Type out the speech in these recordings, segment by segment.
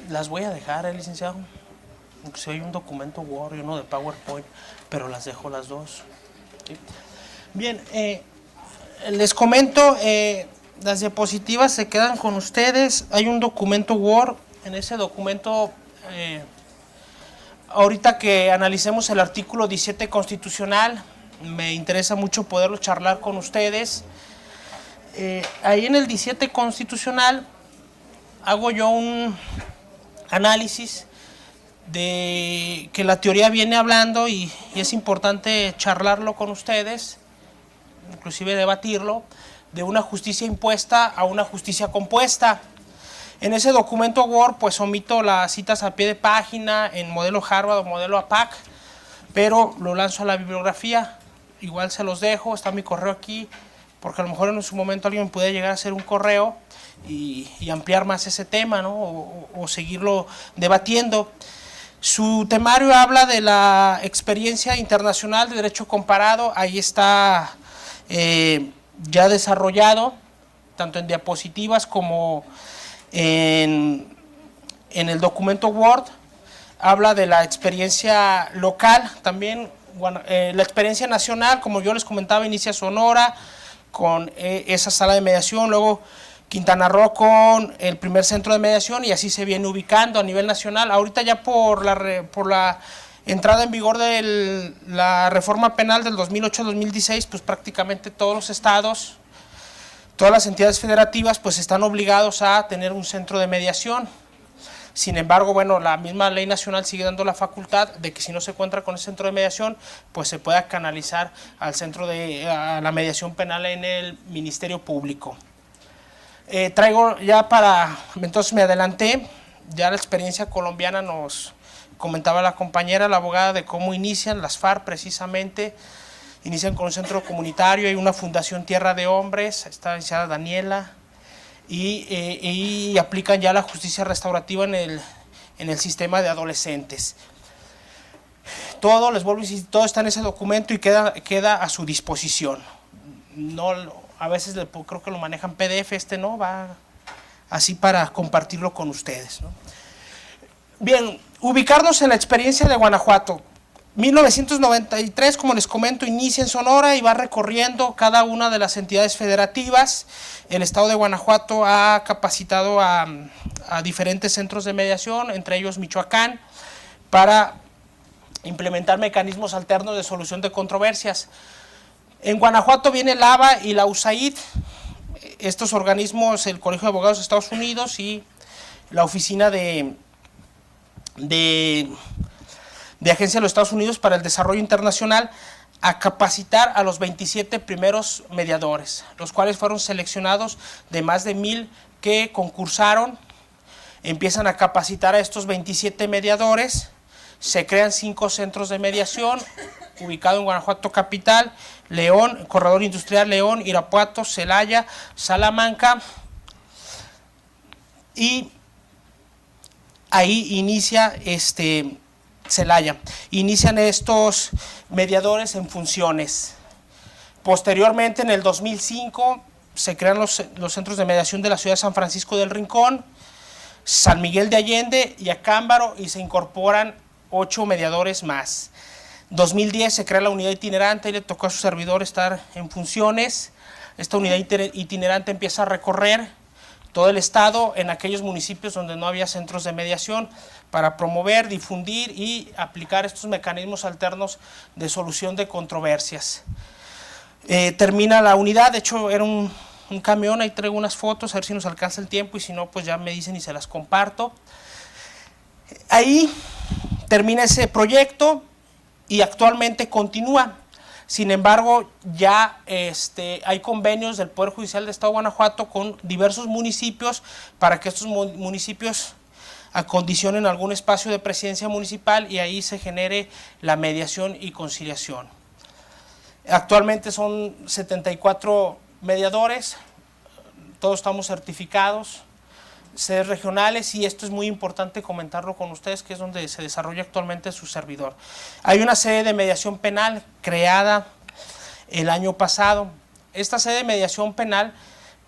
Las voy a dejar, licenciado. Si hay un documento Word y uno de PowerPoint, pero las dejo las dos. ¿Sí? Bien, les comento, las diapositivas se quedan con ustedes. Hay un documento Word. En ese documento, ahorita que analicemos el artículo 17 constitucional, me interesa mucho poderlo charlar con ustedes. Ahí en el 17 constitucional hago yo un análisis de que la teoría viene hablando y es importante charlarlo con ustedes, inclusive debatirlo, de una justicia impuesta a una justicia compuesta. En ese documento Word pues omito las citas a pie de página en modelo Harvard o modelo APAC, pero lo lanzo a la bibliografía, igual se los dejo, está mi correo aquí, porque a lo mejor en su momento alguien puede llegar a hacer un correo y ampliar más ese tema, ¿no? o seguirlo debatiendo. Su temario habla de la experiencia internacional de derecho comparado, ahí está ya desarrollado, tanto en diapositivas como en el documento Word. Habla de la experiencia local, también la experiencia nacional, como yo les comentaba, inicia Sonora con esa sala de mediación, luego Quintana Roo con el primer centro de mediación y así se viene ubicando a nivel nacional. Ahorita ya por la entrada en vigor de la reforma penal del 2008-2016, pues prácticamente todos los estados, todas las entidades federativas pues están obligados a tener un centro de mediación. Sin embargo, bueno, la misma ley nacional sigue dando la facultad de que si no se encuentra con el centro de mediación, pues se pueda canalizar a la mediación penal en el Ministerio Público. Traigo ya entonces me adelanté, ya la experiencia colombiana nos comentaba la compañera, la abogada, de cómo inician las FARC precisamente, inician con un centro comunitario, hay una fundación Tierra de Hombres, está iniciada Daniela, y aplican ya la justicia restaurativa en el sistema de adolescentes. Todo, les vuelvo a insistir, todo está en ese documento y queda a su disposición. No, a veces creo que lo manejan PDF, no, va así para compartirlo con ustedes, ¿no? Bien, ubicarnos en la experiencia de Guanajuato. 1993, como les comento, inicia en Sonora y va recorriendo cada una de las entidades federativas. El estado de Guanajuato ha capacitado a diferentes centros de mediación, entre ellos Michoacán, para implementar mecanismos alternos de solución de controversias. En Guanajuato viene el ABA y la USAID, estos organismos, el Colegio de Abogados de Estados Unidos y la Oficina de Agencia de los Estados Unidos para el Desarrollo Internacional, a capacitar a los 27 primeros mediadores, los cuales fueron seleccionados de más de 1000 que concursaron. Empiezan a capacitar a estos 27 mediadores, se crean 5 centros de mediación, ubicado en Guanajuato capital, León, Corredor Industrial León, Irapuato, Celaya, Salamanca, y ahí inicia Celaya. Inician estos mediadores en funciones. Posteriormente, en el 2005, se crean los centros de mediación de la ciudad de San Francisco del Rincón, San Miguel de Allende y Acámbaro, y se incorporan 8 mediadores más. 2010 se crea la unidad itinerante y le tocó a su servidor estar en funciones. Esta unidad itinerante empieza a recorrer todo el estado en aquellos municipios donde no había centros de mediación para promover, difundir y aplicar estos mecanismos alternos de solución de controversias. Termina la unidad, de hecho era un camión, ahí traigo unas fotos, a ver si nos alcanza el tiempo y si no pues ya me dicen y se las comparto. Ahí termina ese proyecto y actualmente continúa. Sin embargo, ya hay convenios del Poder Judicial del Estado de Guanajuato con diversos municipios para que estos municipios acondicionen algún espacio de presidencia municipal y ahí se genere la mediación y conciliación. Actualmente son 74 mediadores, todos estamos certificados, sedes regionales, y esto es muy importante comentarlo con ustedes, que es donde se desarrolla actualmente su servidor. Hay una sede de mediación penal creada el año pasado. Esta sede de mediación penal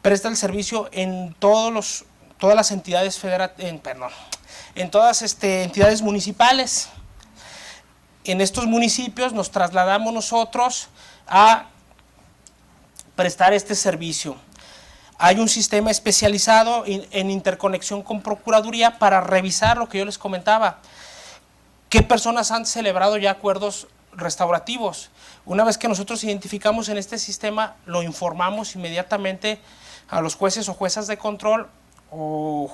presta el servicio en todas las entidades en todas entidades municipales. En estos municipios nos trasladamos nosotros a prestar este servicio. Hay un sistema especializado en interconexión con Procuraduría para revisar lo que yo les comentaba. ¿Qué personas han celebrado ya acuerdos restaurativos? Una vez que nosotros identificamos en este sistema, lo informamos inmediatamente a los jueces o juezas de control o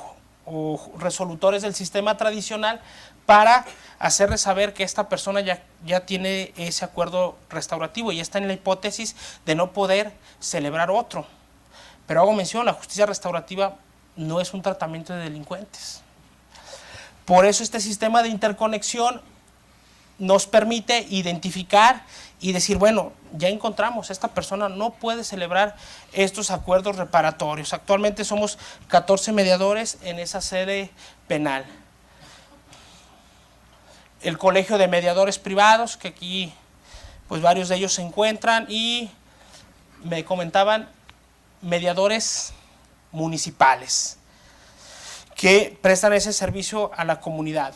resolutores del sistema tradicional para hacerles saber que esta persona ya tiene ese acuerdo restaurativo y ya está en la hipótesis de no poder celebrar otro. Pero hago mención, la justicia restaurativa no es un tratamiento de delincuentes. Por eso este sistema de interconexión nos permite identificar y decir, bueno, ya encontramos, esta persona no puede celebrar estos acuerdos reparatorios. Actualmente somos 14 mediadores en esa sede penal. El Colegio de Mediadores Privados, que aquí pues varios de ellos se encuentran, y me comentaban mediadores municipales que prestan ese servicio a la comunidad.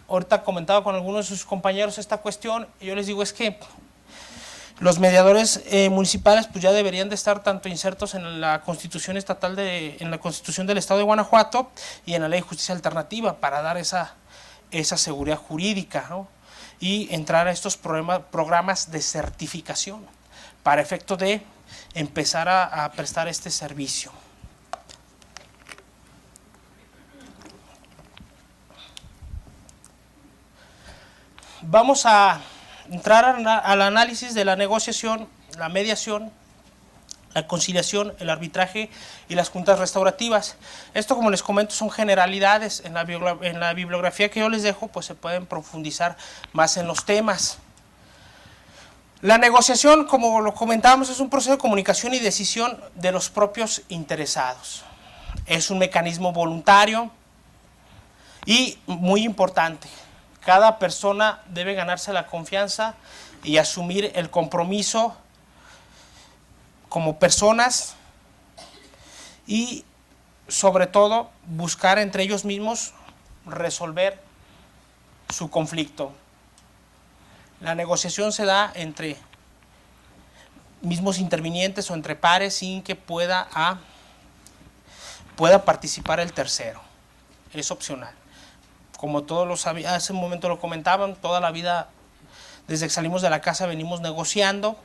Ahorita comentaba con algunos de sus compañeros esta cuestión y yo les digo, es que los mediadores municipales pues ya deberían de estar tanto insertos en la Constitución estatal, en la Constitución del Estado de Guanajuato y en la Ley de Justicia Alternativa para dar esa seguridad jurídica, ¿no? Y entrar a estos programas de certificación para efecto de empezar a prestar este servicio. Vamos a entrar al análisis de la negociación, la mediación, la conciliación, el arbitraje y las juntas restaurativas. Esto, como les comento, son generalidades. En la bibliografía que yo les dejo, pues se pueden profundizar más en los temas. La negociación, como lo comentábamos, es un proceso de comunicación y decisión de los propios interesados. Es un mecanismo voluntario y muy importante. Cada persona debe ganarse la confianza y asumir el compromiso como personas y, sobre todo, buscar entre ellos mismos resolver su conflicto. La negociación se da entre mismos intervinientes o entre pares sin que pueda participar el tercero. Es opcional. Como todos lo sabían, hace un momento lo comentaban, toda la vida, desde que salimos de la casa, venimos negociando.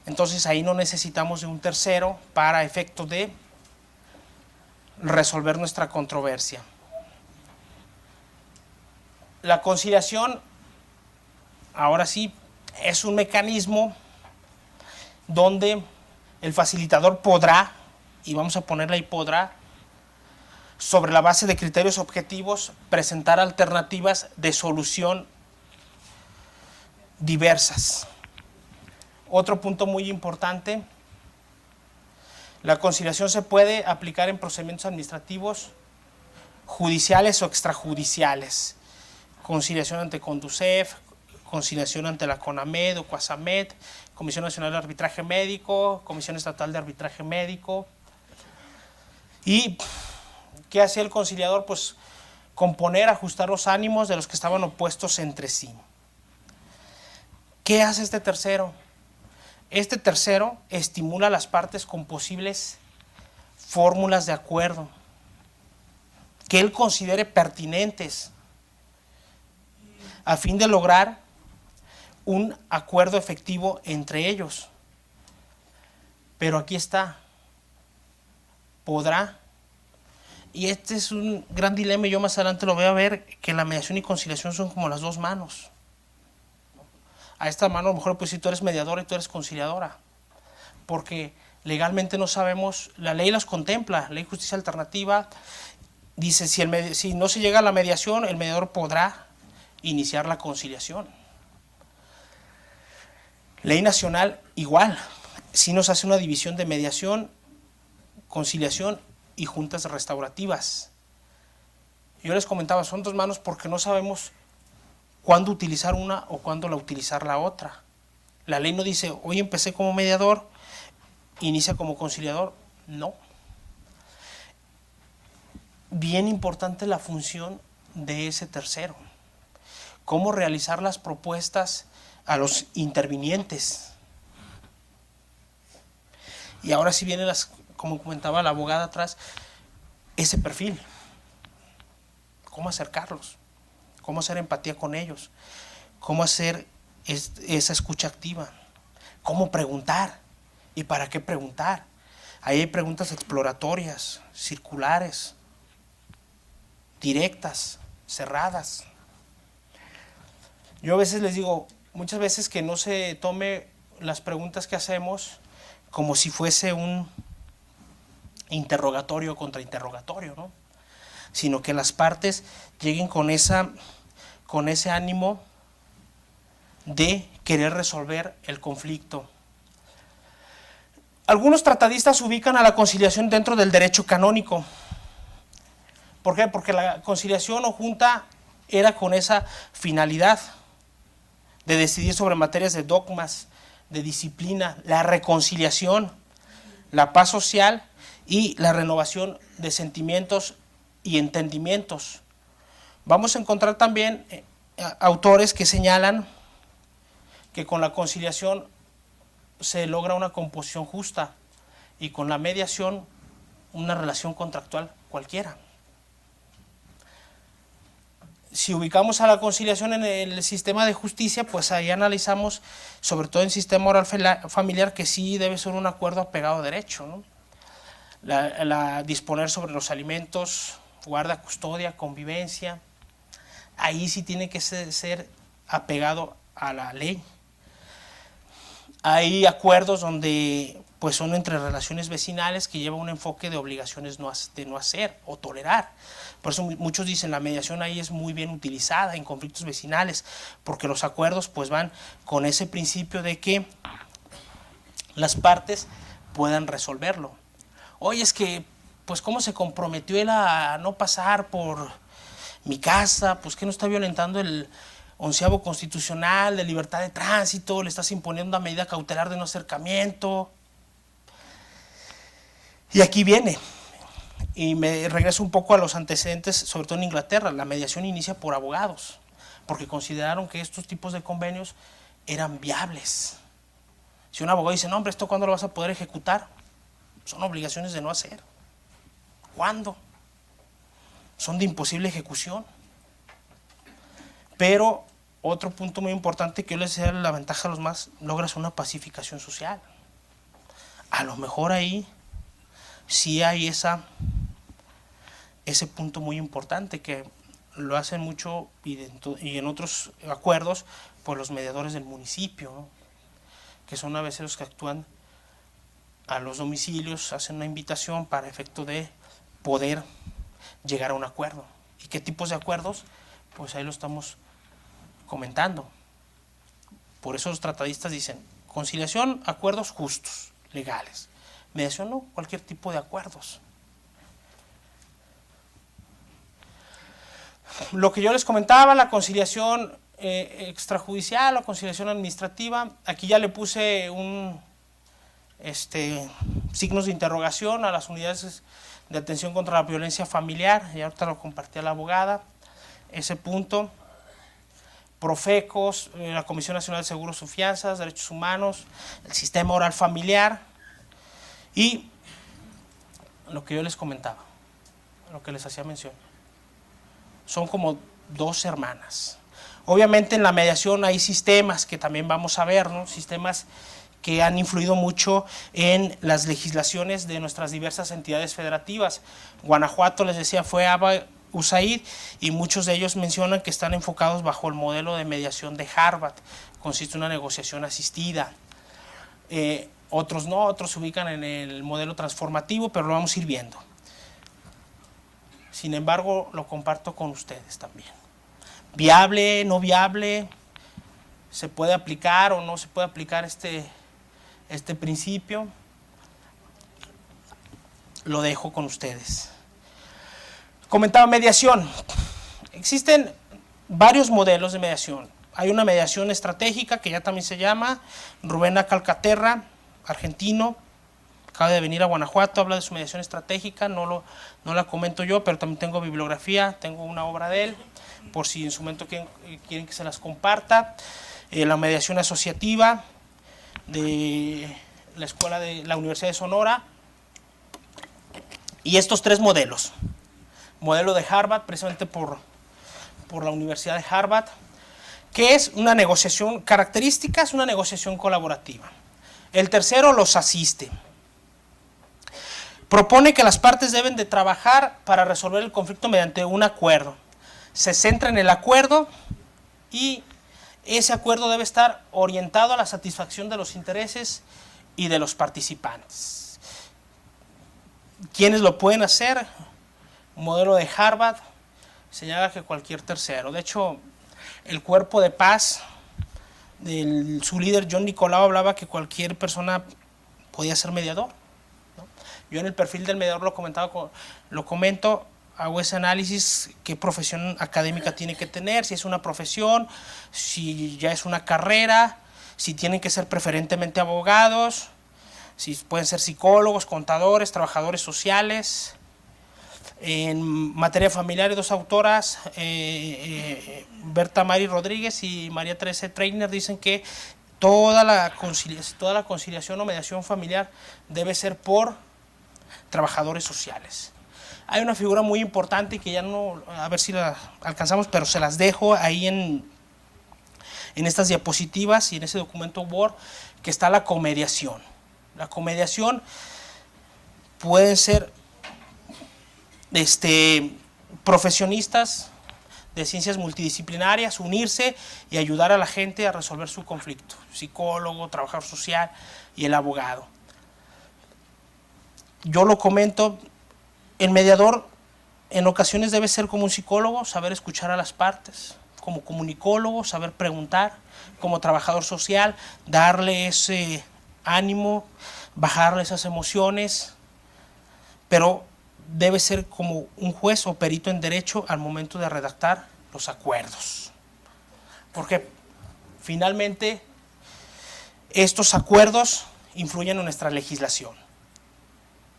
Entonces ahí no necesitamos de un tercero para efecto de resolver nuestra controversia. La conciliación, ahora sí, es un mecanismo donde el facilitador podrá, y vamos a ponerle ahí podrá, sobre la base de criterios objetivos, presentar alternativas de solución diversas. Otro punto muy importante, la conciliación se puede aplicar en procedimientos administrativos, judiciales o extrajudiciales. Conciliación ante Conducef, conciliación ante la CONAMED o COASAMED, Comisión Nacional de Arbitraje Médico, Comisión Estatal de Arbitraje Médico. ¿Y qué hacía el conciliador? Pues componer, ajustar los ánimos de los que estaban opuestos entre sí. ¿Qué hace este tercero? Este tercero estimula a las partes con posibles fórmulas de acuerdo que él considere pertinentes a fin de lograr un acuerdo efectivo entre ellos. Pero aquí está, podrá. Y este es un gran dilema y yo más adelante lo voy a ver, que la mediación y conciliación son como las dos manos. A esta mano a lo mejor pues si tú eres mediadora y tú eres conciliadora, porque legalmente no sabemos, la ley las contempla, ley de justicia alternativa, dice, si no se llega a la mediación, el mediador podrá iniciar la conciliación. Ley nacional igual, sí nos hace una división de mediación, conciliación y juntas restaurativas. Yo les comentaba, son dos manos porque no sabemos cuándo utilizar una o cuándo utilizar la otra. La ley no dice, hoy empecé como mediador, inicia como conciliador. No. Bien importante la función de ese tercero. Cómo realizar las propuestas a los intervinientes. Y ahora sí viene, como comentaba la abogada atrás, ese perfil. Cómo acercarlos, cómo hacer empatía con ellos, cómo hacer esa escucha activa, cómo preguntar y para qué preguntar. Ahí hay preguntas exploratorias, circulares, directas, cerradas. Yo a veces les digo, muchas veces que no se tome las preguntas que hacemos como si fuese un interrogatorio o contrainterrogatorio, ¿no? Sino que las partes lleguen con ese ánimo de querer resolver el conflicto. Algunos tratadistas ubican a la conciliación dentro del derecho canónico. ¿Por qué? Porque la conciliación o junta era con esa finalidad de decidir sobre materias de dogmas, de disciplina, la reconciliación, la paz social y la renovación de sentimientos y entendimientos. Vamos a encontrar también autores que señalan que con la conciliación se logra una composición justa y con la mediación una relación contractual cualquiera. Si ubicamos a la conciliación en el sistema de justicia, pues ahí analizamos, sobre todo en el sistema oral familiar, que sí debe ser un acuerdo apegado a derecho, ¿no? Disponer sobre los alimentos, guarda, custodia, convivencia, ahí sí tiene que ser apegado a la ley. Hay acuerdos donde pues son entre relaciones vecinales que llevan un enfoque de obligaciones de no hacer o tolerar. Por eso muchos dicen la mediación ahí es muy bien utilizada en conflictos vecinales, porque los acuerdos pues van con ese principio de que las partes puedan resolverlo. Oye, es que pues cómo se comprometió él a no pasar por mi casa, pues que no está violentando el 11º constitucional de libertad de tránsito, le estás imponiendo una medida cautelar de no acercamiento. Y aquí viene, y me regreso un poco a los antecedentes, sobre todo en Inglaterra, la mediación inicia por abogados, porque consideraron que estos tipos de convenios eran viables. Si un abogado dice, no hombre, ¿esto cuándo lo vas a poder ejecutar? Son obligaciones de no hacer. ¿Cuándo? Son de imposible ejecución. Pero otro punto muy importante que yo les decía, la ventaja a los más, logras una pacificación social. A lo mejor ahí sí hay ese punto muy importante que lo hacen mucho y en otros acuerdos pues los mediadores del municipio, ¿no? Que son a veces los que actúan a los domicilios, hacen una invitación para efecto de poder llegar a un acuerdo. ¿Y qué tipos de acuerdos? Pues ahí lo estamos comentando. Por eso los tratadistas dicen, conciliación, acuerdos justos, legales. Mediación no, cualquier tipo de acuerdos. Lo que yo les comentaba, la conciliación extrajudicial, la conciliación administrativa, aquí ya le puse signos de interrogación a las unidades de atención contra la violencia familiar, y ahorita lo compartí a la abogada, ese punto. Profecos, la Comisión Nacional de Seguros y Fianzas, Derechos Humanos, el sistema oral familiar y lo que yo les comentaba, lo que les hacía mención. Son como dos hermanas. Obviamente en la mediación hay sistemas que también vamos a ver, ¿no? Sistemas que han influido mucho en las legislaciones de nuestras diversas entidades federativas. Guanajuato, les decía, fue ABA USAID y muchos de ellos mencionan que están enfocados bajo el modelo de mediación de Harvard. Consiste en una negociación asistida. Otros no, otros se ubican en el modelo transformativo, pero lo vamos a ir viendo. Sin embargo, lo comparto con ustedes también. Viable, no viable, se puede aplicar o no se puede aplicar este principio. Lo dejo con ustedes. Comentaba mediación. Existen varios modelos de mediación. Hay una mediación estratégica que ya también se llama Rubén Calcaterra, argentino, acaba de venir a Guanajuato, habla de su mediación estratégica, no la comento yo, pero también tengo bibliografía, tengo una obra de él, por si en su momento quieren que se las comparta. La mediación asociativa de la escuela de la Universidad de Sonora, y estos tres modelos. Modelo de Harvard, precisamente por la Universidad de Harvard, que es una negociación, características, una negociación colaborativa. El tercero los asiste. Propone que las partes deben de trabajar para resolver el conflicto mediante un acuerdo. Se centra en el acuerdo y ese acuerdo debe estar orientado a la satisfacción de los intereses y de los participantes. ¿Quiénes lo pueden hacer? Modelo de Harvard señala que cualquier tercero. De hecho, el cuerpo de paz, su líder John Nicolau hablaba que cualquier persona podía ser mediador, ¿no? Yo en el perfil del mediador lo comento, hago ese análisis, qué profesión académica tiene que tener, si es una profesión, si ya es una carrera, si tienen que ser preferentemente abogados, si pueden ser psicólogos, contadores, trabajadores sociales. En materia familiar, hay dos autoras, Berta Mari Rodríguez y María Teresa Treiner, dicen que toda la conciliación o mediación familiar debe ser por trabajadores sociales. Hay una figura muy importante que ya no, a ver si la alcanzamos, pero se las dejo ahí en estas diapositivas y en ese documento Word, que está la comediación. La comediación pueden ser profesionistas de ciencias multidisciplinarias, unirse y ayudar a la gente a resolver su conflicto, psicólogo, trabajador social y el abogado. Yo lo comento, el mediador en ocasiones debe ser como un psicólogo, saber escuchar a las partes, como comunicólogo, saber preguntar, como trabajador social, darle ese ánimo, bajarle esas emociones, pero debe ser como un juez o perito en derecho al momento de redactar los acuerdos. Porque finalmente estos acuerdos influyen en nuestra legislación.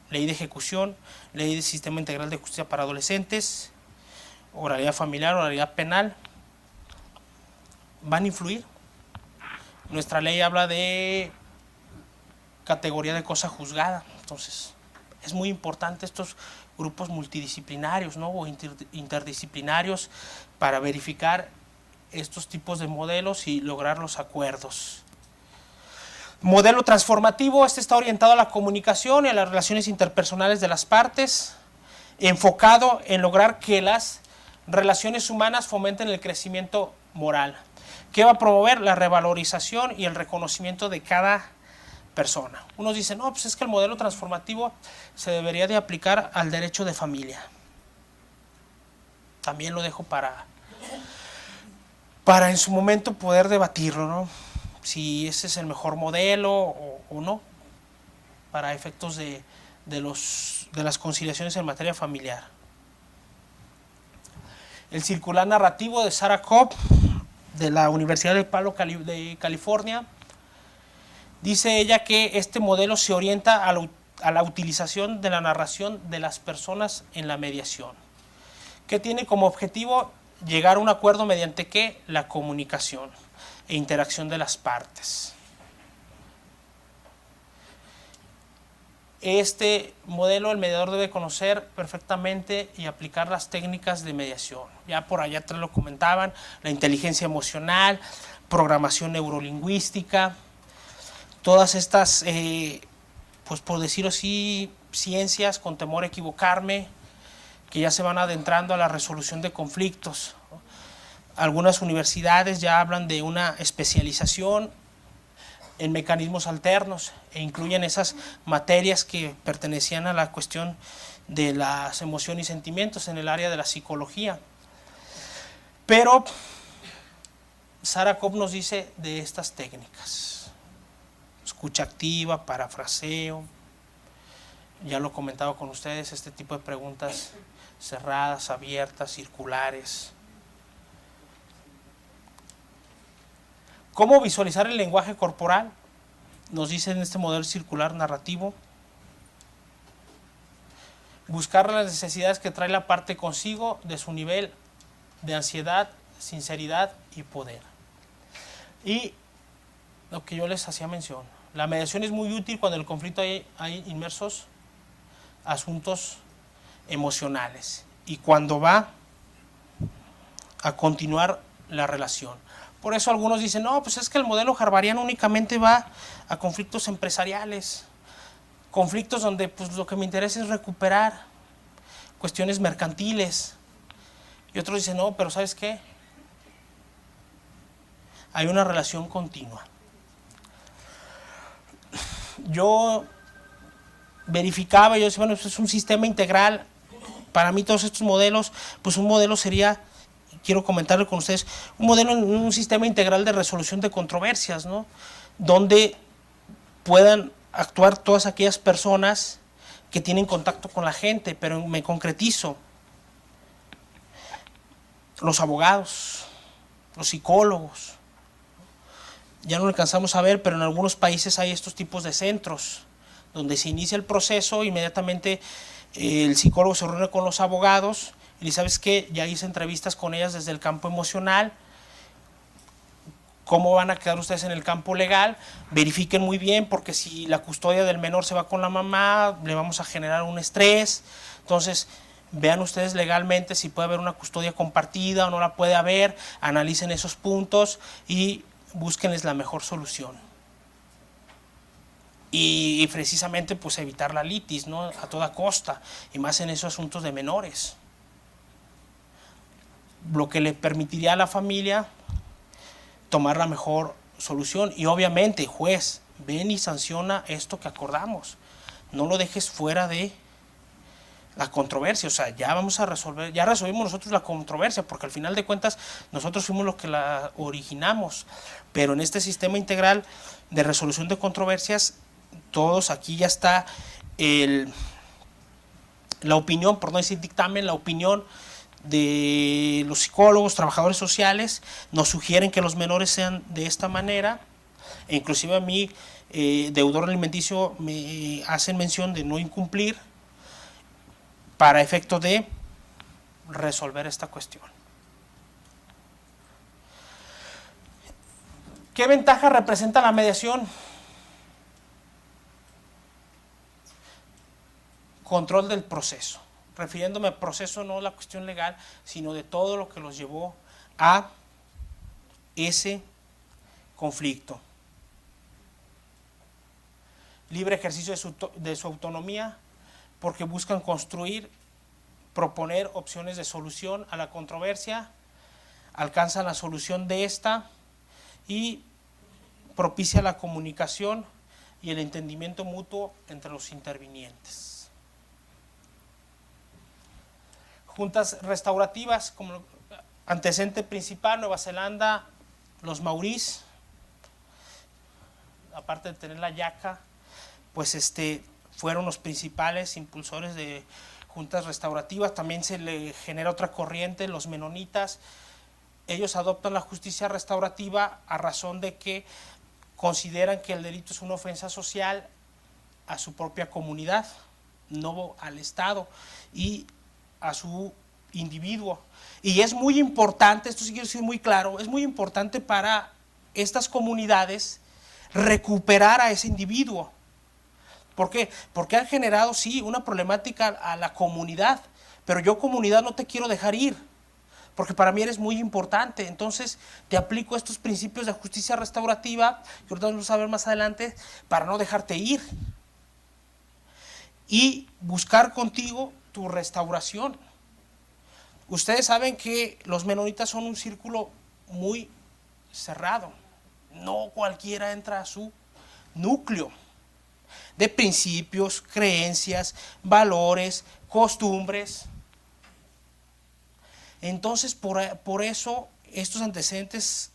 Ley de ejecución, ley del Sistema Integral de Justicia para Adolescentes, oralidad familiar, oralidad penal, van a influir. Nuestra ley habla de categoría de cosa juzgada, entonces es muy importante estos grupos multidisciplinarios, ¿no? O interdisciplinarios para verificar estos tipos de modelos y lograr los acuerdos. Modelo transformativo, este está orientado a la comunicación y a las relaciones interpersonales de las partes, enfocado en lograr que las relaciones humanas fomenten el crecimiento moral. ¿Qué va a promover? La revalorización y el reconocimiento de cada persona. Unos dicen, no, pues es que el modelo transformativo se debería de aplicar al derecho de familia. También lo dejo para en su momento poder debatirlo, ¿no? Si ese es el mejor modelo o no, para efectos de las conciliaciones en materia familiar. El circular narrativo de Sarah Cobb, de la Universidad de Palo de California, dice ella que este modelo se orienta a la utilización de la narración de las personas en la mediación, que tiene como objetivo llegar a un acuerdo mediante ¿qué? La comunicación e interacción de las partes. Este modelo el mediador debe conocer perfectamente y aplicar las técnicas de mediación. Ya por allá atrás lo comentaban, la inteligencia emocional, programación neurolingüística, todas estas, pues por decirlo así, ciencias, con temor a equivocarme, que ya se van adentrando a la resolución de conflictos. Algunas universidades ya hablan de una especialización en mecanismos alternos e incluyen esas materias que pertenecían a la cuestión de las emociones y sentimientos en el área de la psicología. Pero Sarah Kopp nos dice de estas técnicas: escucha activa, parafraseo, ya lo he comentado con ustedes, este tipo de preguntas cerradas, abiertas, circulares. ¿Cómo visualizar el lenguaje corporal? Nos dice en este modelo circular narrativo: buscar las necesidades que trae la parte consigo de su nivel de ansiedad, sinceridad y poder. Y lo que yo les hacía mención, la mediación es muy útil cuando en el conflicto hay inmersos asuntos emocionales y cuando va a continuar la relación. Por eso algunos dicen, no, pues es que el modelo harvariano únicamente va a conflictos empresariales, conflictos donde pues lo que me interesa es recuperar, cuestiones mercantiles. Y otros dicen, no, pero ¿sabes qué? Hay una relación continua. Yo verificaba, yo decía, bueno, pues es un sistema integral. Para mí todos estos modelos, pues un modelo sería, quiero comentarlo con ustedes, un modelo en un sistema integral de resolución de controversias, ¿no? Donde puedan actuar todas aquellas personas que tienen contacto con la gente, pero me concretizo: los abogados, los psicólogos. Ya no lo alcanzamos a ver, pero en algunos países hay estos tipos de centros donde se inicia el proceso, inmediatamente el psicólogo se reúne con los abogados y ¿sabes qué? Ya hice entrevistas con ellas desde el campo emocional. ¿Cómo van a quedar ustedes en el campo legal? Verifiquen muy bien, porque si la custodia del menor se va con la mamá, le vamos a generar un estrés. Entonces, vean ustedes legalmente si puede haber una custodia compartida o no la puede haber, analicen esos puntos y búsquenles la mejor solución. Y precisamente pues evitar la litis, ¿no? A toda costa, y más en esos asuntos de menores. Lo que le permitiría a la familia tomar la mejor solución. Y obviamente, juez, ven y sanciona esto que acordamos. No lo dejes fuera de la controversia. O sea, ya vamos a resolver, ya resolvimos nosotros la controversia, porque al final de cuentas nosotros fuimos los que la originamos. Pero en este sistema integral de resolución de controversias, todos aquí ya está la opinión, por no decir dictamen, la opinión de los psicólogos, trabajadores sociales. Nos sugieren que los menores sean de esta manera, e inclusive a mí, deudor alimenticio, me hacen mención de no incumplir para efecto de resolver esta cuestión. ¿Qué ventaja representa la mediación? Control del proceso. Refiriéndome al proceso, no la cuestión legal, sino de todo lo que los llevó a ese conflicto. Libre ejercicio de su autonomía, porque buscan construir, proponer opciones de solución a la controversia, alcanzan la solución de esta y propicia la comunicación y el entendimiento mutuo entre los intervinientes. Juntas restaurativas, como antecedente principal, Nueva Zelanda, los maorís, aparte de tener la yaca, pues fueron los principales impulsores de juntas restaurativas. También se le genera otra corriente, los menonitas. Ellos adoptan la justicia restaurativa a razón de que consideran que el delito es una ofensa social a su propia comunidad, no al Estado y a su individuo. Y es muy importante, esto sí quiero decir muy claro, es muy importante para estas comunidades recuperar a ese individuo. ¿Por qué? Porque han generado, sí, una problemática a la comunidad, pero yo, comunidad, no te quiero dejar ir, porque para mí eres muy importante. Entonces te aplico estos principios de justicia restaurativa, que ahorita vamos a ver más adelante, para no dejarte ir y buscar contigo tu restauración. Ustedes saben que los menonitas son un círculo muy cerrado, no cualquiera entra a su núcleo de principios, creencias, valores, costumbres. Entonces, por eso, estos antecedentes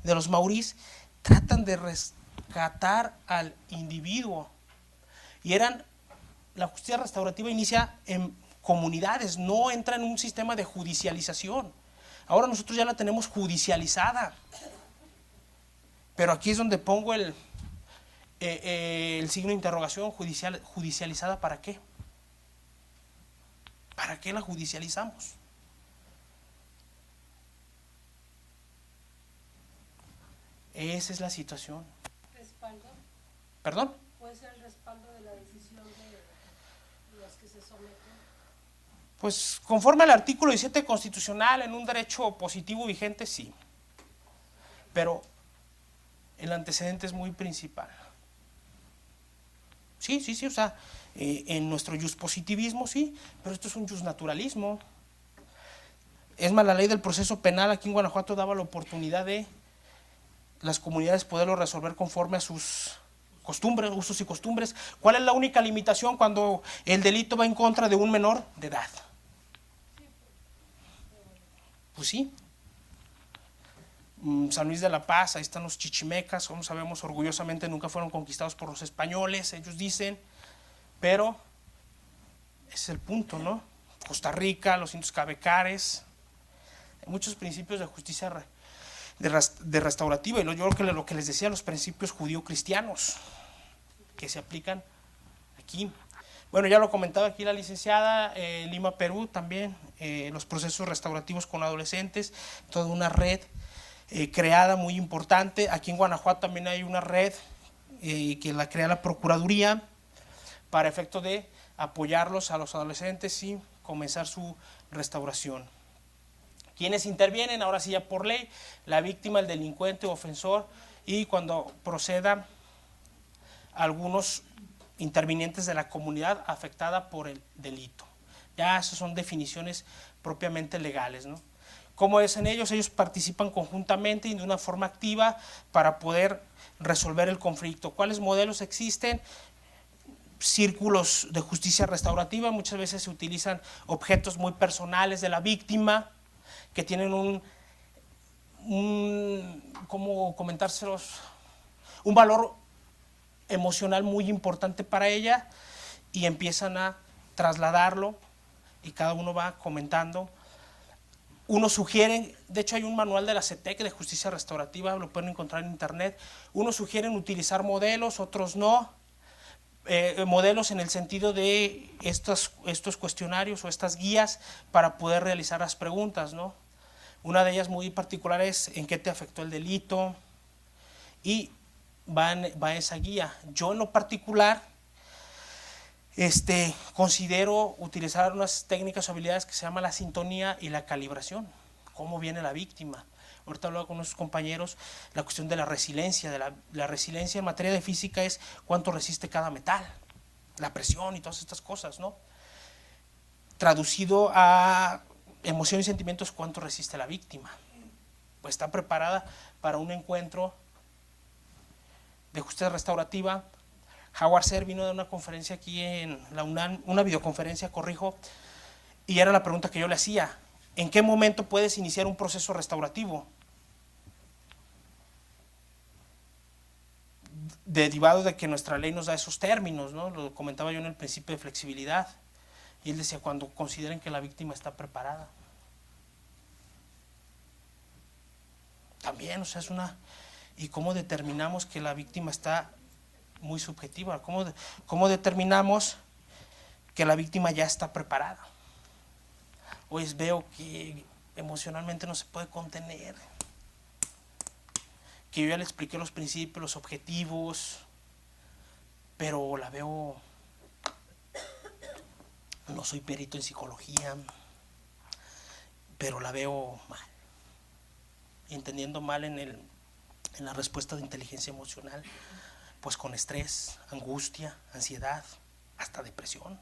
de los maurís tratan de rescatar al individuo. Y la justicia restaurativa inicia en comunidades, no entra en un sistema de judicialización. Ahora nosotros ya la tenemos judicializada. Pero aquí es donde pongo el signo de interrogación. ¿Judicializada para qué? ¿Para qué la judicializamos? Esa es la situación. ¿Respaldo? ¿Perdón? ¿Puede ser el respaldo de la decisión de los que se someten? Pues conforme al artículo 17 constitucional, en un derecho positivo vigente, sí. Pero el antecedente es muy principal. Sí, o sea, en nuestro positivismo sí, pero esto es un naturalismo. Es más, la ley del proceso penal aquí en Guanajuato daba la oportunidad de las comunidades poderlo resolver conforme a sus costumbres, usos y costumbres. ¿Cuál es la única limitación cuando el delito va en contra de un menor de edad? Pues sí. San Luis de la Paz, ahí están los chichimecas, como sabemos orgullosamente nunca fueron conquistados por los españoles, ellos dicen, pero ese es el punto, ¿no? Costa Rica, los indios cabecares, hay muchos principios de justicia de restaurativa, y yo creo que lo que les decía, los principios judío-cristianos que se aplican aquí. Bueno, ya lo comentaba aquí la licenciada, Lima, Perú también, los procesos restaurativos con adolescentes, toda una red creada muy importante. Aquí en Guanajuato también hay una red que la crea la Procuraduría para efecto de apoyarlos a los adolescentes y comenzar su restauración. ¿Quiénes intervienen? Ahora sí ya por ley, la víctima, el delincuente o ofensor, y cuando procedan algunos intervinientes de la comunidad afectada por el delito. Ya esas son definiciones propiamente legales, ¿no? ¿Cómo es en ellos? Ellos participan conjuntamente y de una forma activa para poder resolver el conflicto. ¿Cuáles modelos existen? Círculos de justicia restaurativa, muchas veces se utilizan objetos muy personales de la víctima que tienen ¿cómo comentárselos? Un valor emocional muy importante para ella, y empiezan a trasladarlo y cada uno va comentando. Unos sugieren, de hecho hay un manual de la CETEC de justicia restaurativa, lo pueden encontrar en internet. Unos sugieren utilizar modelos, otros no. Modelos en el sentido de estos cuestionarios o estas guías para poder realizar las preguntas, ¿no? Una de ellas muy particular es en qué te afectó el delito, y va esa guía. Yo en lo particular considero utilizar unas técnicas o habilidades que se llama la sintonía y la calibración. ¿Cómo viene la víctima? Ahorita hablaba con nuestros compañeros la cuestión de la resiliencia. La resiliencia en materia de física es cuánto resiste cada metal, la presión y todas estas cosas, ¿no? Traducido a emociones y sentimientos, cuánto resiste la víctima. Pues está preparada para un encuentro de justicia restaurativa. Howard Ser vino de una conferencia aquí en la UNAM, una videoconferencia, corrijo, y era la pregunta que yo le hacía: ¿en qué momento puedes iniciar un proceso restaurativo? Derivado de que nuestra ley nos da esos términos, ¿no? Lo comentaba yo en el principio de flexibilidad, y él decía cuando consideren que la víctima está preparada. También, o sea, ¿y cómo determinamos que la víctima está muy subjetiva? ¿Cómo determinamos que la víctima ya está preparada? Pues veo que emocionalmente no se puede contener, que yo ya le expliqué los principios, los objetivos, pero la veo, no soy perito en psicología, pero la veo mal, entendiendo mal en la respuesta de inteligencia emocional, pues con estrés, angustia, ansiedad, hasta depresión.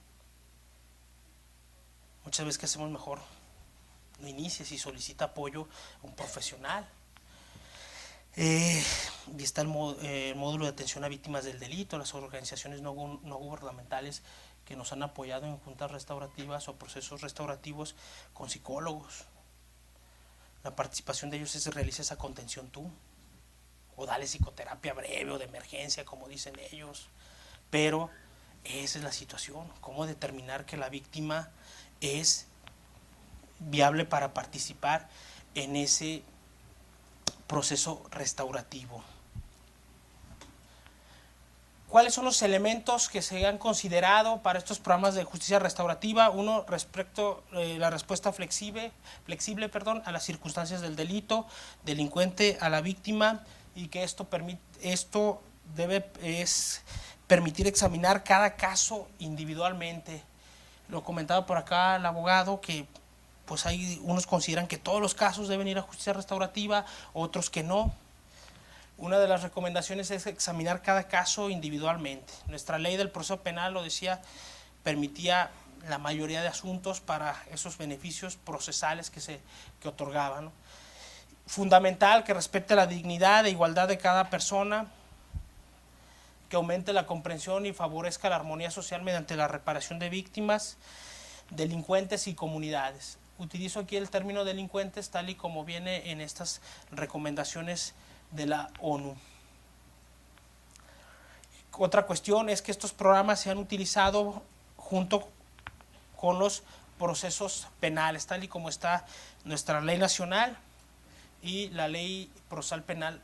Muchas veces que hacemos mejor no inicies y solicita apoyo a un profesional. Y está el módulo de atención a víctimas del delito, las organizaciones no gubernamentales que nos han apoyado en juntas restaurativas o procesos restaurativos con psicólogos. La participación de ellos es realiza esa contención tú, o dale psicoterapia breve o de emergencia, como dicen ellos. Pero esa es la situación, cómo determinar que la víctima es viable para participar en ese proceso restaurativo. ¿Cuáles son los elementos que se han considerado para estos programas de justicia restaurativa? Uno, respecto la respuesta flexible a las circunstancias del delito, delincuente a la víctima, y que esto debe permitir examinar cada caso individualmente. Lo comentaba por acá el abogado, que pues hay unos consideran que todos los casos deben ir a justicia restaurativa, otros que no. Una de las recomendaciones es examinar cada caso individualmente. Nuestra ley del proceso penal, lo decía, permitía la mayoría de asuntos para esos beneficios procesales que otorgaban, ¿no? Fundamental que respete la dignidad e igualdad de cada persona, que aumente la comprensión y favorezca la armonía social mediante la reparación de víctimas, delincuentes y comunidades. Utilizo aquí el término delincuentes tal y como viene en estas recomendaciones de la ONU. Otra cuestión es que estos programas se han utilizado junto con los procesos penales, tal y como está nuestra ley nacional y la ley procesal penal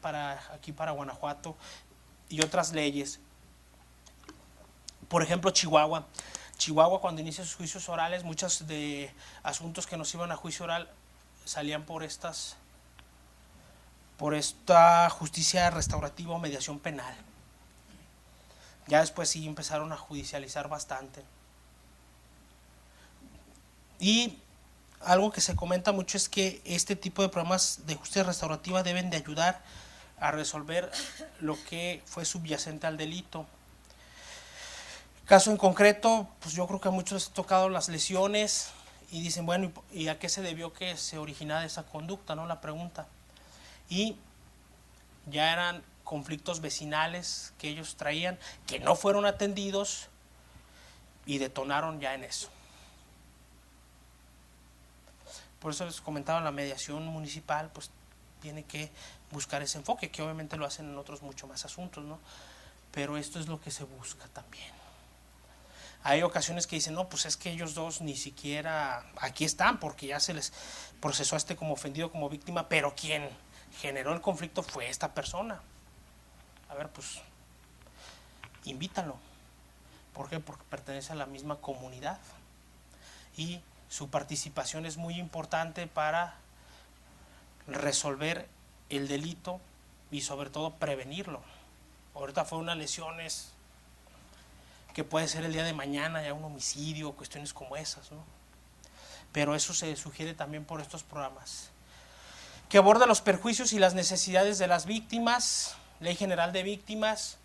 aquí para Guanajuato y otras leyes. Por ejemplo, Chihuahua, cuando inicia sus juicios orales, muchos de asuntos que nos iban a juicio oral salían por esta justicia restaurativa o mediación penal. Ya después sí empezaron a judicializar bastante. Y algo que se comenta mucho es que este tipo de programas de justicia restaurativa deben de ayudar a resolver lo que fue subyacente al delito. Caso en concreto, pues yo creo que a muchos les ha tocado las lesiones y dicen, bueno, ¿y a qué se debió que se originara esa conducta? ¿No? La pregunta. Y ya eran conflictos vecinales que ellos traían, que no fueron atendidos y detonaron ya en eso. Por eso les comentaba, la mediación municipal pues tiene que buscar ese enfoque, que obviamente lo hacen en otros mucho más asuntos, ¿no? Pero esto es lo que se busca también. Hay ocasiones que dicen, no, pues es que ellos dos ni siquiera aquí están porque ya se les procesó a este como ofendido, como víctima, pero quien generó el conflicto fue esta persona. A ver, pues invítalo. ¿Por qué? Porque pertenece a la misma comunidad y su participación es muy importante para resolver el delito y sobre todo prevenirlo. Ahorita fue una lesiones que puede ser el día de mañana ya un homicidio, cuestiones como esas, ¿no? Pero eso se sugiere también por estos programas. Que aborda los perjuicios y las necesidades de las víctimas. Ley General de Víctimas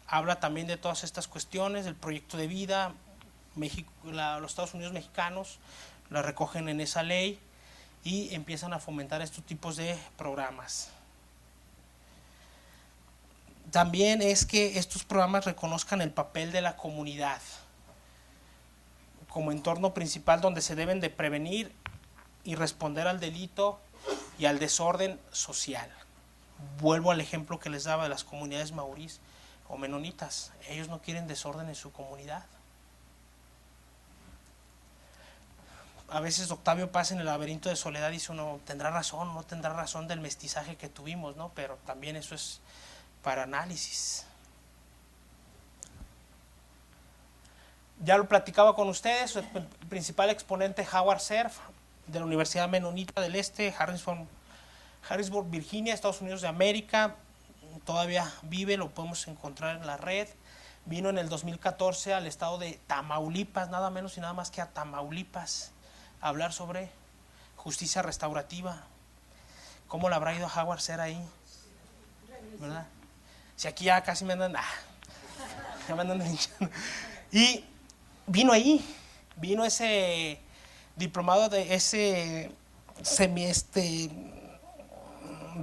habla también de todas estas cuestiones, del proyecto de vida. Los Estados Unidos mexicanos la recogen en esa ley y empiezan a fomentar estos tipos de programas. También es que estos programas reconozcan el papel de la comunidad como entorno principal donde se deben de prevenir y responder al delito y al desorden social. Vuelvo al ejemplo que les daba de las comunidades maurís o menonitas. Ellos no quieren desorden en su comunidad. A veces Octavio Paz en El laberinto de soledad dice uno, tendrá razón, no tendrá razón del mestizaje que tuvimos, ¿no? Pero también eso es para análisis. Ya lo platicaba con ustedes, el principal exponente Howard Serf de la Universidad Menonita del Este, Harrisburg, Virginia, Estados Unidos de América, todavía vive, lo podemos encontrar en la red. Vino en el 2014 al estado de Tamaulipas, nada menos y nada más que a Tamaulipas, a hablar sobre justicia restaurativa. ¿Cómo le habrá ido a Howard Serf ahí? ¿Verdad? Si aquí ya casi me andan, ya me andan hinchando. Y vino ahí, vino ese diplomado de ese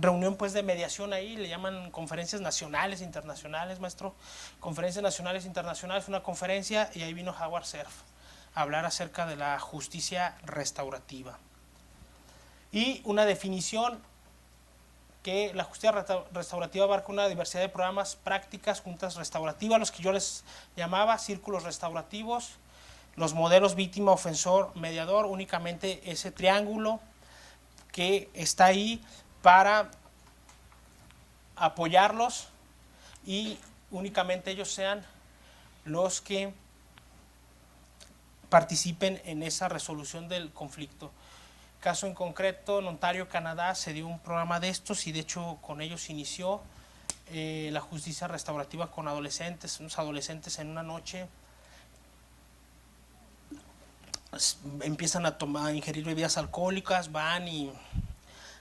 reunión pues de mediación ahí, le llaman conferencias nacionales, internacionales, maestro. Conferencias nacionales, internacionales, una conferencia, y ahí vino Howard Zerf a hablar acerca de la justicia restaurativa. Y una definición que la justicia restaurativa abarca una diversidad de programas, prácticas, juntas restaurativas, los que yo les llamaba círculos restaurativos, los modelos víctima, ofensor, mediador, únicamente ese triángulo que está ahí para apoyarlos y únicamente ellos sean los que participen en esa resolución del conflicto. Caso en concreto, en Ontario, Canadá, se dio un programa de estos y de hecho con ellos inició la justicia restaurativa con adolescentes. Unos adolescentes en una noche empiezan a ingerir bebidas alcohólicas, van y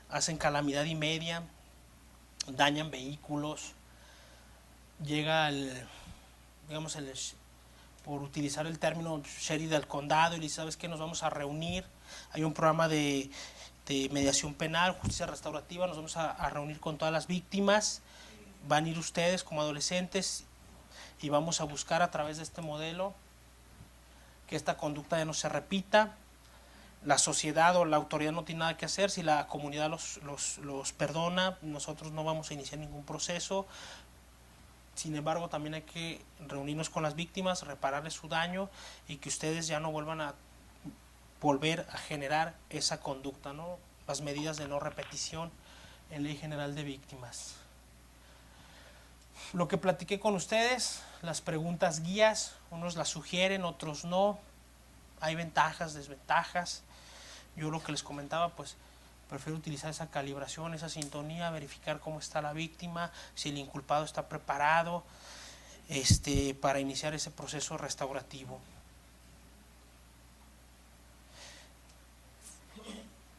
hacen calamidad y media, dañan vehículos, llega por utilizar el término sheriff del condado y le dice, ¿sabes qué? Nos vamos a reunir, hay un programa de mediación penal, justicia restaurativa, nos vamos a reunir con todas las víctimas, van a ir ustedes como adolescentes y vamos a buscar a través de este modelo que esta conducta ya no se repita. La sociedad o la autoridad no tiene nada que hacer, si la comunidad los perdona, nosotros no vamos a iniciar ningún proceso. Sin embargo, también hay que reunirnos con las víctimas, repararles su daño y que ustedes ya no vuelvan a volver a generar esa conducta, ¿no? Las medidas de no repetición en Ley General de Víctimas. Lo que platiqué con ustedes, las preguntas guías, unos las sugieren, otros no. Hay ventajas, desventajas. Yo lo que les comentaba, pues prefiero utilizar esa calibración, esa sintonía, verificar cómo está la víctima, si el inculpado está preparado para iniciar ese proceso restaurativo.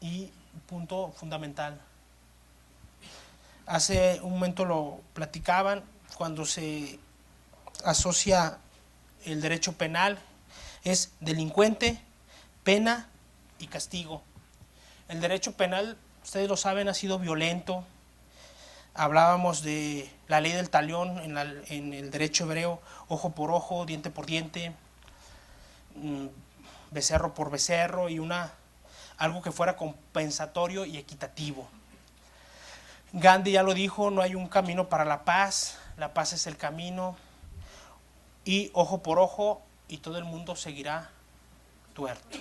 Y punto fundamental. Hace un momento lo platicaban, cuando se asocia el derecho penal, es delincuente, pena y castigo. El derecho penal, ustedes lo saben, ha sido violento. Hablábamos de la ley del talión en el derecho hebreo, ojo por ojo, diente por diente, becerro por becerro, y algo que fuera compensatorio y equitativo. Gandhi ya lo dijo, no hay un camino para la paz es el camino, y ojo por ojo, y todo el mundo seguirá tuerto.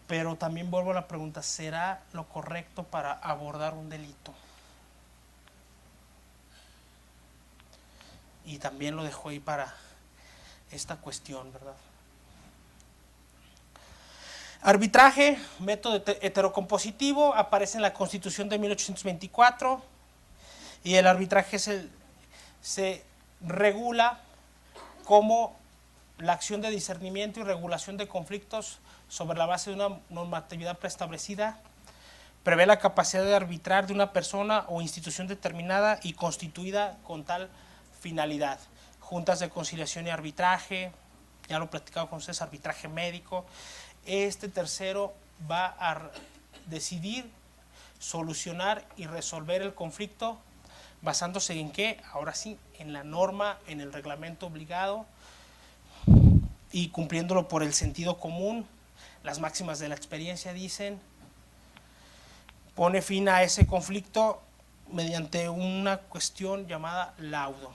Pero también vuelvo a la pregunta, ¿será lo correcto para abordar un delito? Y también lo dejo ahí para esta cuestión, ¿verdad? Arbitraje, método heterocompositivo, aparece en la Constitución de 1824 y el arbitraje se regula como la acción de discernimiento y regulación de conflictos sobre la base de una normatividad preestablecida, prevé la capacidad de arbitrar de una persona o institución determinada y constituida con tal finalidad. Juntas de conciliación y arbitraje, ya lo he platicado con ustedes, arbitraje médico. Este tercero va a decidir, solucionar y resolver el conflicto basándose en ¿qué? Ahora sí, en la norma, en el reglamento obligado y cumpliéndolo por el sentido común. Las máximas de la experiencia dicen, pone fin a ese conflicto mediante una cuestión llamada laudo.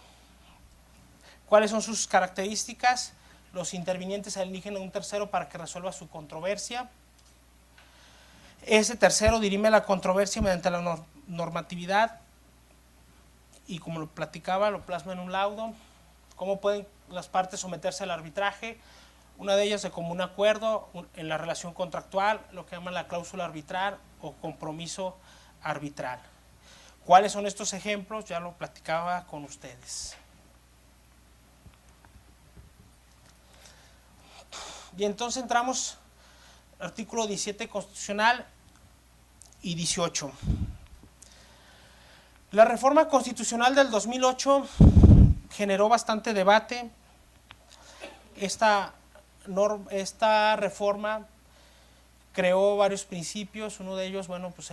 ¿Cuáles son sus características? Los intervinientes eligen a un tercero para que resuelva su controversia. Ese tercero dirime la controversia mediante la normatividad y, como lo platicaba, lo plasma en un laudo. ¿Cómo pueden las partes someterse al arbitraje? Una de ellas de común acuerdo en la relación contractual, lo que llaman la cláusula arbitral o compromiso arbitral. ¿Cuáles son estos ejemplos? Ya lo platicaba con ustedes. Y entonces entramos al artículo 17 constitucional y 18. La reforma constitucional del 2008 generó bastante debate. Esta reforma creó varios principios, uno de ellos, bueno, pues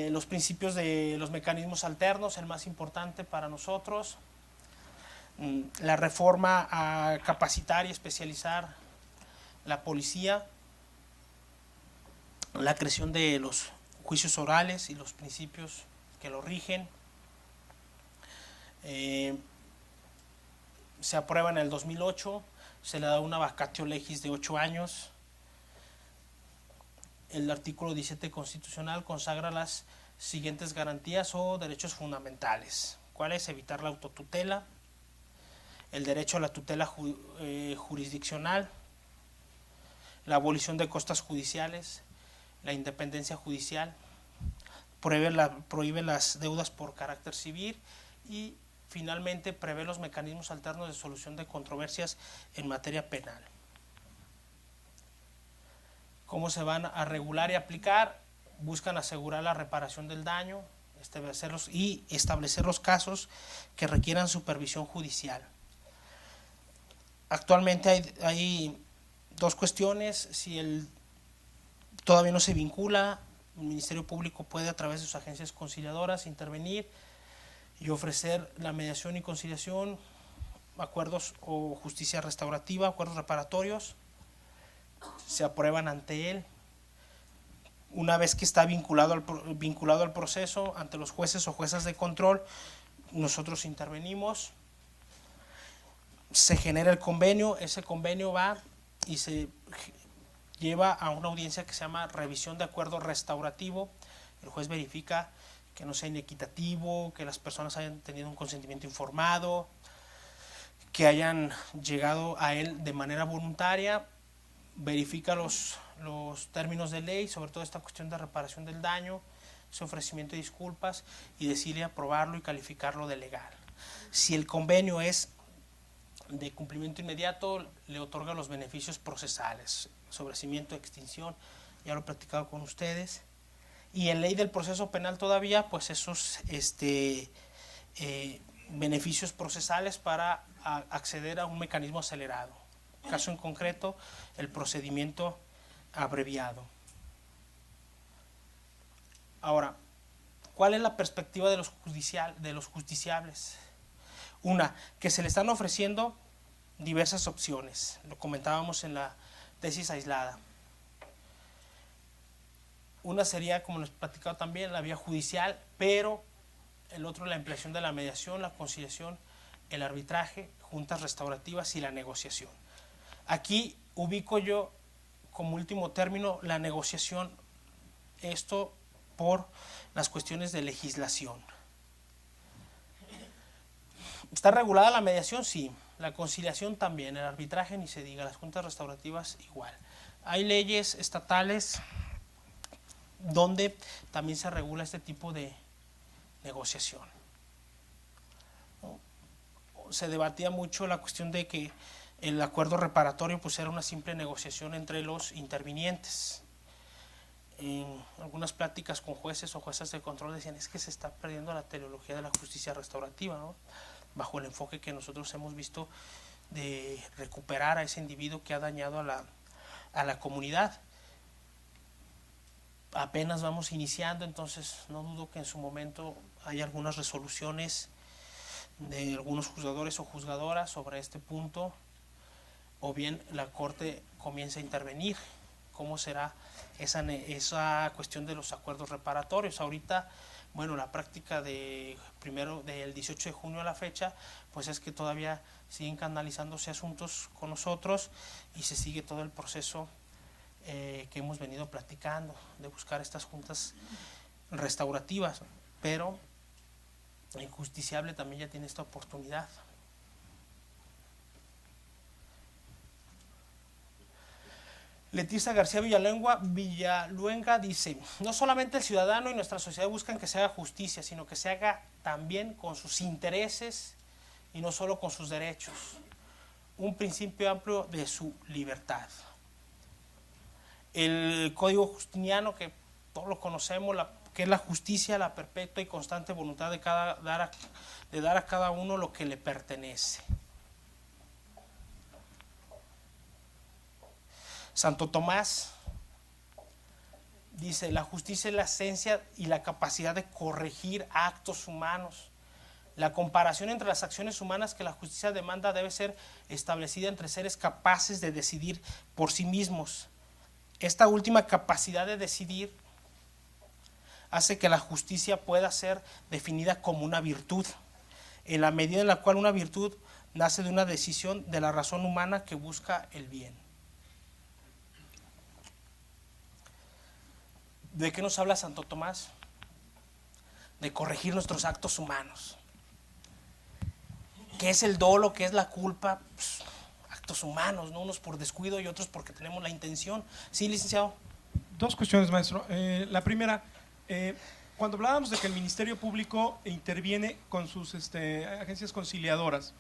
los principios de los mecanismos alternos, el más importante para nosotros, la reforma a capacitar y especializar la policía, la creación de los juicios orales y los principios que lo rigen. Se aprueba en el 2008, se le da una vacatio legis de 8 años. El artículo 17 constitucional consagra las siguientes garantías o derechos fundamentales. ¿Cuál es? Evitar la autotutela, el derecho a la tutela jurisdiccional, la abolición de costas judiciales, la independencia judicial, prohíbe las deudas por carácter civil y finalmente prevé los mecanismos alternos de solución de controversias en materia penal. ¿Cómo se van a regular y aplicar? Buscan asegurar la reparación del daño establecer los casos que requieran supervisión judicial. Actualmente hay dos cuestiones. Si todavía no se vincula, el Ministerio Público puede a través de sus agencias conciliadoras intervenir y ofrecer la mediación y conciliación, acuerdos o justicia restaurativa, acuerdos reparatorios, se aprueban ante él. Una vez que está vinculado al proceso ante los jueces o juezas de control, nosotros intervenimos, se genera el convenio, ese convenio va y se lleva a una audiencia que se llama revisión de acuerdo restaurativo. El juez verifica que no sea inequitativo, que las personas hayan tenido un consentimiento informado, que hayan llegado a él de manera voluntaria, verifica los términos de ley, sobre todo esta cuestión de reparación del daño, ese ofrecimiento de disculpas, y decide aprobarlo y calificarlo de legal. Si el convenio es de cumplimiento inmediato, le otorga los beneficios procesales, sobrecimiento, extinción, ya lo he platicado con ustedes. Y en ley del proceso penal todavía, pues esos beneficios procesales para acceder a un mecanismo acelerado. Caso en concreto, el procedimiento abreviado. Ahora, ¿cuál es la perspectiva de los justiciables? Una, que se le están ofreciendo diversas opciones, lo comentábamos en la tesis aislada. Una sería, como les he platicado también, la vía judicial, pero el otro la ampliación de la mediación, la conciliación, el arbitraje, juntas restaurativas y la negociación. Aquí ubico yo como último término la negociación, esto por las cuestiones de legislación. ¿Está regulada la mediación? Sí. La conciliación también, el arbitraje ni se diga, las juntas restaurativas igual. Hay leyes estatales donde también se regula este tipo de negociación. Se debatía mucho la cuestión de que el acuerdo reparatorio pues era una simple negociación entre los intervinientes. En algunas pláticas con jueces o juezas de control decían, es que se está perdiendo la teleología de la justicia restaurativa, ¿no? Bajo el enfoque que nosotros hemos visto de recuperar a ese individuo que ha dañado a la comunidad. Apenas vamos iniciando, entonces no dudo que en su momento haya algunas resoluciones de algunos juzgadores o juzgadoras sobre este punto, o bien la Corte comienza a intervenir. ¿Cómo será esa cuestión de los acuerdos reparatorios? Ahorita, bueno, la práctica del 18 de junio a la fecha, pues es que todavía siguen canalizándose asuntos con nosotros y se sigue todo el proceso que hemos venido platicando de buscar estas juntas restaurativas, pero el justiciable también ya tiene esta oportunidad. Leticia García Villaluenga dice, no solamente el ciudadano y nuestra sociedad buscan que se haga justicia, sino que se haga también con sus intereses y no solo con sus derechos. Un principio amplio de su libertad. El Código Justiniano, que todos lo conocemos, que es la justicia, la perpetua y constante voluntad de dar a cada uno lo que le pertenece. Santo Tomás dice, la justicia es la esencia y la capacidad de corregir actos humanos. La comparación entre las acciones humanas que la justicia demanda debe ser establecida entre seres capaces de decidir por sí mismos. Esta última capacidad de decidir hace que la justicia pueda ser definida como una virtud, en la medida en la cual una virtud nace de una decisión de la razón humana que busca el bien. ¿De qué nos habla Santo Tomás? De corregir nuestros actos humanos. ¿Qué es el dolo? ¿Qué es la culpa? Pues, actos humanos, ¿no? Unos por descuido y otros porque tenemos la intención. ¿Sí, licenciado? Dos cuestiones, maestro. La primera, cuando hablábamos de que el Ministerio Público interviene con sus agencias conciliadoras,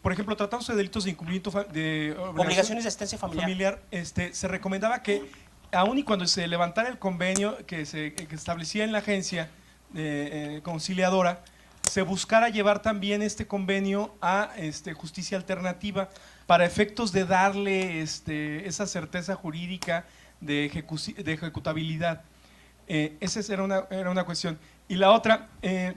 por ejemplo, tratándose de delitos de incumplimiento de obligaciones de asistencia familiar, se recomendaba que aun y cuando se levantara el convenio que establecía en la agencia conciliadora, se buscara llevar también este convenio a justicia alternativa para efectos de darle esa certeza jurídica de ejecutabilidad. Esa era una cuestión. Y la otra,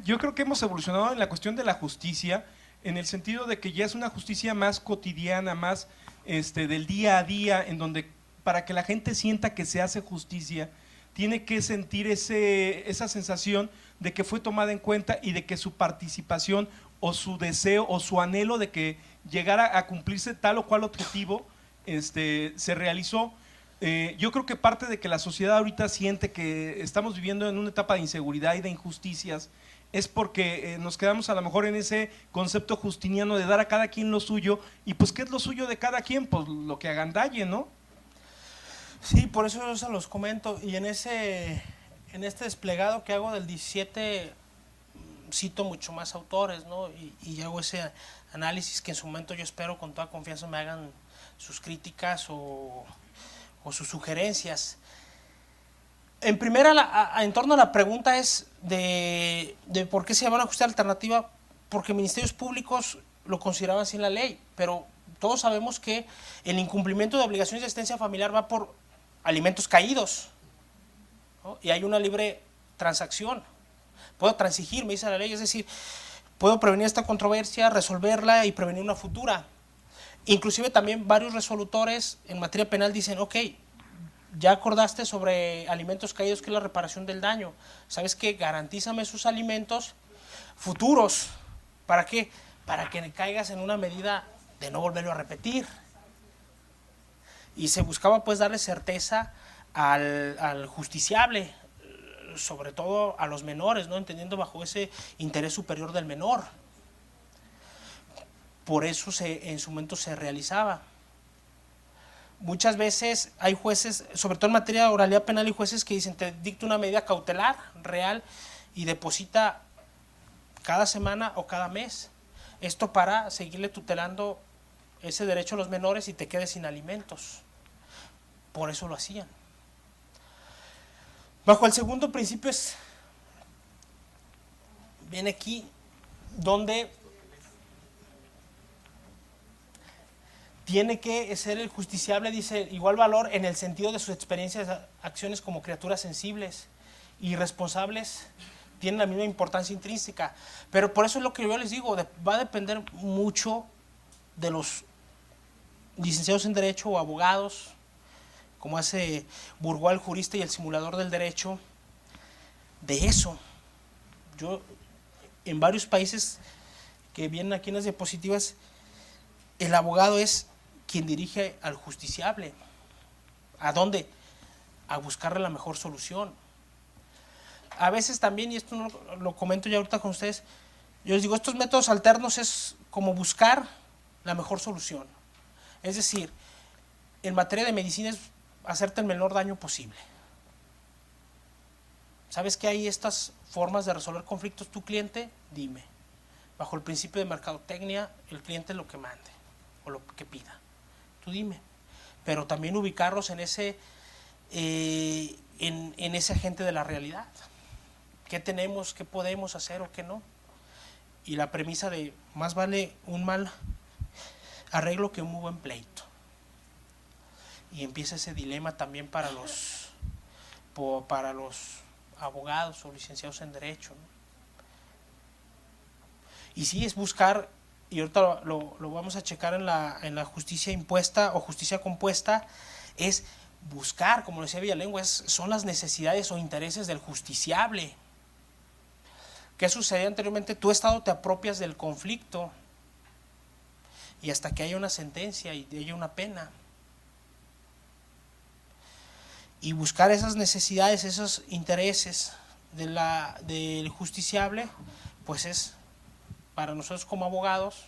yo creo que hemos evolucionado en la cuestión de la justicia, en el sentido de que ya es una justicia más cotidiana, más del día a día, en donde para que la gente sienta que se hace justicia, tiene que sentir esa sensación de que fue tomada en cuenta y de que su participación o su deseo o su anhelo de que llegara a cumplirse tal o cual objetivo se realizó. Yo creo que parte de que la sociedad ahorita siente que estamos viviendo en una etapa de inseguridad y de injusticias es porque nos quedamos a lo mejor en ese concepto justiniano de dar a cada quien lo suyo, y pues ¿qué es lo suyo de cada quien? Pues lo que agandalle, ¿no? Sí, por eso yo se los comento. Y en este desplegado que hago del 17 cito mucho más autores, ¿no? Y hago ese análisis que en su momento yo espero con toda confianza me hagan sus críticas o sus sugerencias. En primera, en torno a la pregunta es de por qué se llama una justicia alternativa, porque ministerios públicos lo consideraban así en la ley, pero todos sabemos que el incumplimiento de obligaciones de asistencia familiar va por alimentos caídos, ¿no? Y hay una libre transacción. Puedo transigir, me dice la ley, es decir, puedo prevenir esta controversia, resolverla y prevenir una futura. Inclusive también varios resolutores en materia penal dicen, ok, ya acordaste sobre alimentos caídos, que es la reparación del daño. ¿Sabes qué? Garantízame sus alimentos futuros. ¿Para qué? Para que caigas en una medida de no volverlo a repetir. Y se buscaba pues darle certeza al justiciable, sobre todo a los menores, ¿no? Entendiendo bajo ese interés superior del menor. Por eso en su momento se realizaba. Muchas veces hay jueces, sobre todo en materia de oralidad penal, hay jueces que dicen, te dicta una medida cautelar real y deposita cada semana o cada mes. Esto para seguirle tutelando ese derecho a los menores y te quedes sin alimentos. Por eso lo hacían. Bajo el segundo principio viene aquí donde tiene que ser el justiciable, dice, igual valor en el sentido de sus experiencias, acciones como criaturas sensibles y responsables, tienen la misma importancia intrínseca. Pero por eso es lo que yo les digo, va a depender mucho de los licenciados en Derecho o abogados, como hace Bourgois, el jurista y el simulador del derecho, de eso. Yo, en varios países que vienen aquí en las diapositivas, el abogado es quien dirige al justiciable. ¿A dónde? A buscarle la mejor solución. A veces también, y esto no lo comento ya ahorita con ustedes, yo les digo, estos métodos alternos es como buscar la mejor solución. Es decir, en materia de medicina es hacerte el menor daño posible. ¿Sabes que hay estas formas de resolver conflictos? Tu cliente, dime. Bajo el principio de mercadotecnia, el cliente lo que mande o lo que pida. Tú dime. Pero también ubicarlos en ese agente de la realidad. ¿Qué tenemos, qué podemos hacer o qué no? Y la premisa de más vale un mal arreglo que un muy buen pleito. Y empieza ese dilema también para los abogados o licenciados en Derecho, ¿no? Y sí, es buscar, y ahorita lo vamos a checar en la justicia impuesta o justicia compuesta, es buscar, como decía Villalengua, son las necesidades o intereses del justiciable. ¿Qué sucedió anteriormente? Tu estado te apropias del conflicto y hasta que haya una sentencia y haya una pena. Y buscar esas necesidades, esos intereses del justiciable, pues es para nosotros como abogados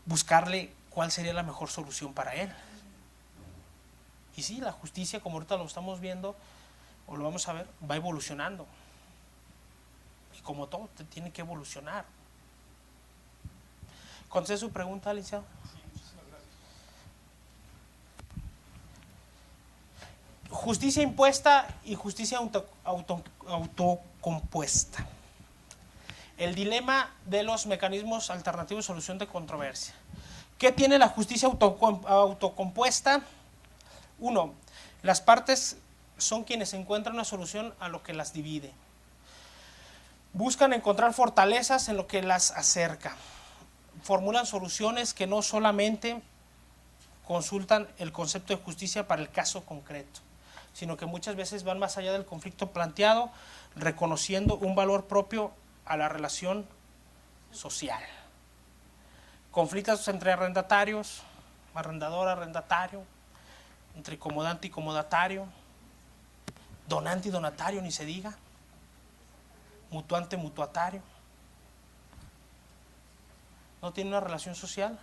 buscarle cuál sería la mejor solución para él. Y sí, la justicia, como ahorita lo estamos viendo o lo vamos a ver, va evolucionando. Y como todo, tiene que evolucionar. ¿Contesté su pregunta, licenciado? Justicia impuesta y justicia autocompuesta. El dilema de los mecanismos alternativos de solución de controversia. ¿Qué tiene la justicia autocompuesta? Uno, las partes son quienes encuentran una solución a lo que las divide. Buscan encontrar fortalezas en lo que las acerca. Formulan soluciones que no solamente consultan el concepto de justicia para el caso concreto, sino que muchas veces van más allá del conflicto planteado, reconociendo un valor propio a la relación social. Conflictos entre arrendatarios, arrendador, arrendatario, entre comodante y comodatario, donante y donatario, ni se diga, mutuante, mutuatario. ¿No tiene una relación social?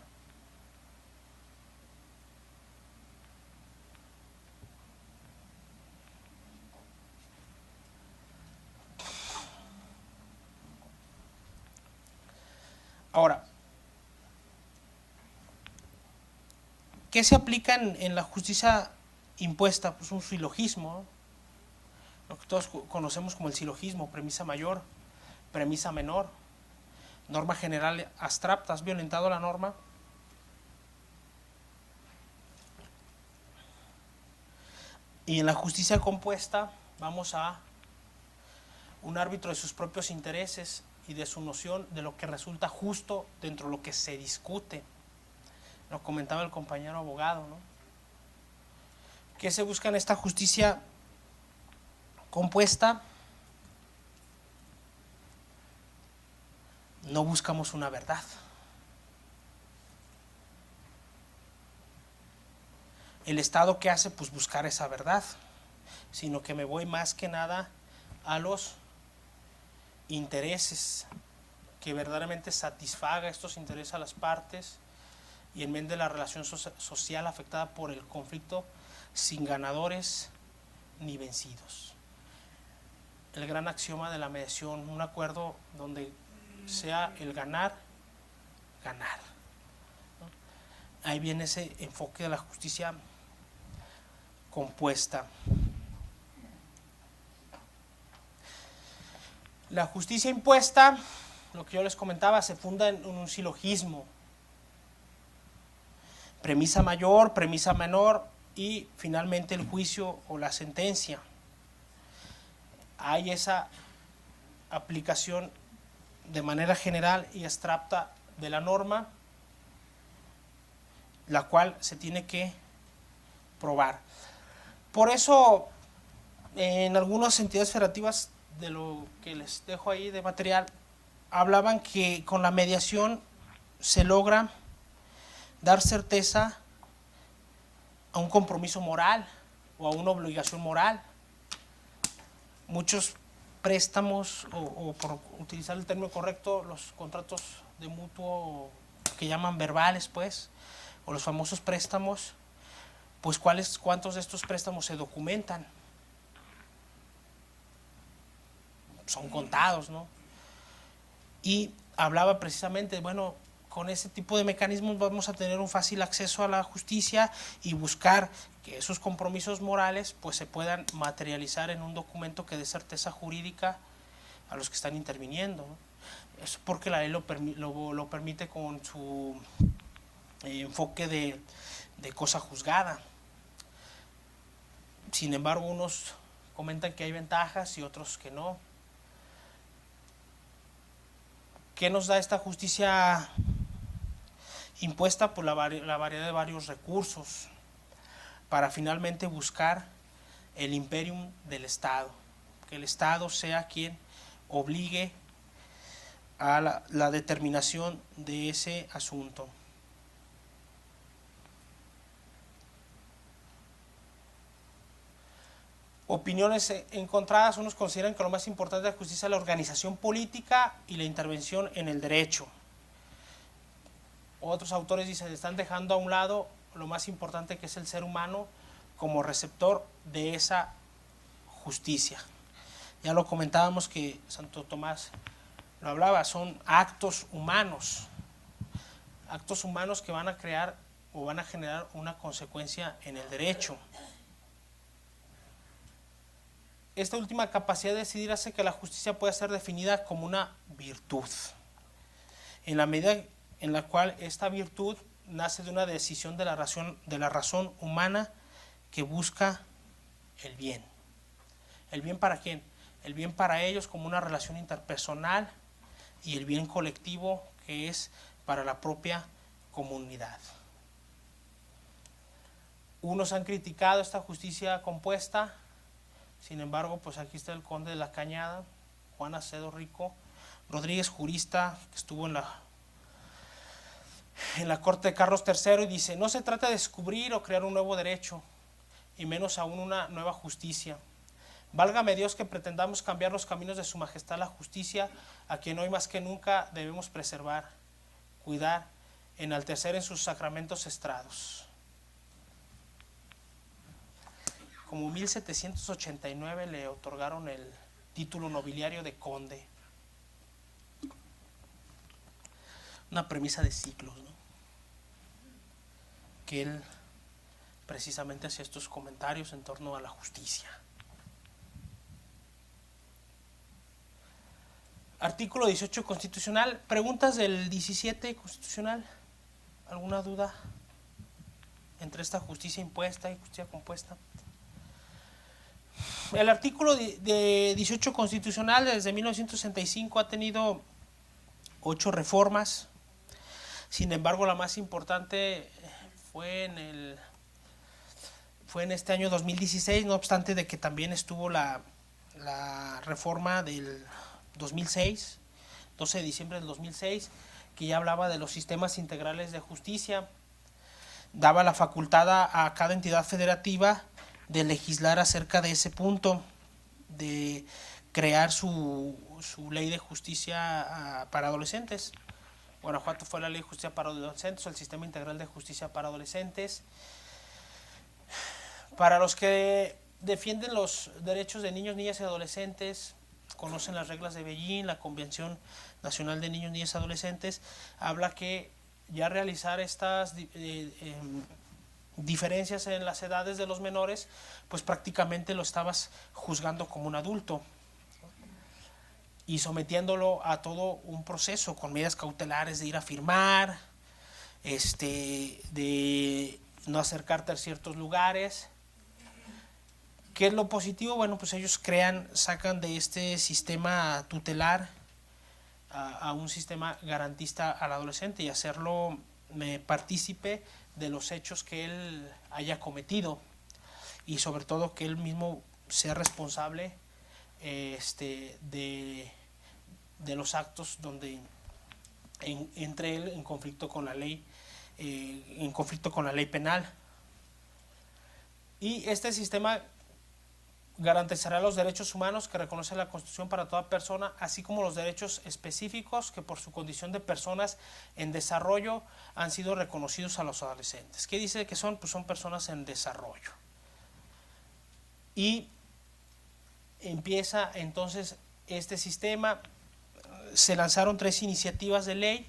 Ahora, ¿qué se aplica en la justicia impuesta? Pues un silogismo, ¿no? Lo que todos conocemos como el silogismo: premisa mayor, premisa menor, norma general abstracta. ¿Has violentado la norma? Y en la justicia compuesta vamos a un árbitro de sus propios intereses y de su noción de lo que resulta justo dentro de lo que se discute. Lo comentaba el compañero abogado, ¿no? ¿Qué se busca en esta justicia compuesta? No buscamos una verdad. El Estado, ¿qué hace? Pues buscar esa verdad, sino que me voy más que nada a los intereses, que verdaderamente satisfaga estos intereses a las partes y en vez de la relación social afectada por el conflicto, sin ganadores ni vencidos. El gran axioma de la mediación, un acuerdo donde sea el ganar, ganar, ¿no? Ahí viene ese enfoque de la justicia compuesta. La justicia impuesta, lo que yo les comentaba, se funda en un silogismo: premisa mayor, premisa menor y finalmente el juicio o la sentencia. Hay esa aplicación de manera general y abstracta de la norma, la cual se tiene que probar. Por eso, en algunas entidades federativas, de lo que les dejo ahí de material, hablaban que con la mediación se logra dar certeza a un compromiso moral o a una obligación moral. Muchos préstamos, o por utilizar el término correcto, los contratos de mutuo que llaman verbales, pues, o los famosos préstamos, pues ¿cuántos de estos préstamos se documentan? Son contados, ¿no? Y hablaba precisamente, bueno, con ese tipo de mecanismos vamos a tener un fácil acceso a la justicia y buscar que esos compromisos morales pues se puedan materializar en un documento que dé certeza jurídica a los que están interviniendo, ¿no? Es porque la ley lo permite con su enfoque de cosa juzgada. Sin embargo, unos comentan que hay ventajas y otros que no. ¿Qué nos da esta justicia impuesta? Por la variedad de varios recursos para finalmente buscar el imperium del Estado, que el Estado sea quien obligue a la determinación de ese asunto. Opiniones encontradas. Unos consideran que lo más importante de la justicia es la organización política y la intervención en el derecho. Otros autores dicen que están dejando a un lado lo más importante, que es el ser humano como receptor de esa justicia. Ya lo comentábamos, que Santo Tomás lo hablaba, son actos humanos que van a crear o van a generar una consecuencia en el derecho. Esta última capacidad de decidir hace que la justicia pueda ser definida como una virtud, en la medida en la cual esta virtud nace de una decisión de la razón humana que busca el bien. ¿El bien para quién? El bien para ellos como una relación interpersonal, y el bien colectivo, que es para la propia comunidad. Unos han criticado esta justicia compuesta. Sin embargo, pues aquí está el conde de la Cañada, Juan Acedo Rico Rodríguez, jurista que estuvo en la corte de Carlos III, y dice: no se trata de descubrir o crear un nuevo derecho, y menos aún una nueva justicia. Válgame Dios que pretendamos cambiar los caminos de su majestad la justicia, a quien hoy más que nunca debemos preservar, cuidar, enaltecer en sus sacramentos estrados. Como 1789 le otorgaron el título nobiliario de conde. Una premisa de siglos, ¿no? Que él precisamente hacía estos comentarios en torno a la justicia. Artículo 18 constitucional. Preguntas del 17 constitucional. ¿Alguna duda entre esta justicia impuesta y justicia compuesta? El artículo de 18 constitucional desde 1965 ha tenido 8 reformas. Sin embargo, la más importante fue en este año 2016, no obstante de que también estuvo la reforma del 2006, 12 de diciembre del 2006, que ya hablaba de los sistemas integrales de justicia. Daba la facultad a cada entidad federativa de legislar acerca de ese punto, de crear su ley de justicia para adolescentes. Guanajuato fue la ley de justicia para adolescentes, o el sistema integral de justicia para adolescentes. Para los que defienden los derechos de niños, niñas y adolescentes, conocen las reglas de Beijing, la Convención Nacional de Niños, Niñas y Adolescentes, habla que ya realizar estas diferencias en las edades de los menores, pues prácticamente lo estabas juzgando como un adulto y sometiéndolo a todo un proceso con medidas cautelares de ir a firmar, de no acercarte a ciertos lugares. ¿Qué es lo positivo? Bueno, pues ellos sacan de este sistema tutelar a un sistema garantista al adolescente y hacerlo partícipe de los hechos que él haya cometido, y sobre todo que él mismo sea responsable de los actos donde entre él en conflicto con la ley, penal. Y este sistema garantizará los derechos humanos que reconoce la Constitución para toda persona, así como los derechos específicos que por su condición de personas en desarrollo han sido reconocidos a los adolescentes. ¿Qué dice que son? Pues son personas en desarrollo. Y empieza entonces este sistema. Se lanzaron 3 iniciativas de ley,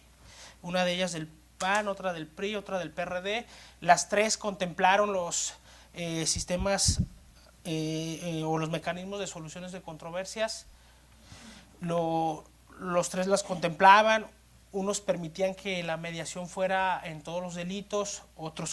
una de ellas del PAN, otra del PRI, otra del PRD. Las 3 contemplaron los sistemas o los mecanismos de soluciones de controversias. Los 3 las contemplaban. Unos permitían que la mediación fuera en todos los delitos, otros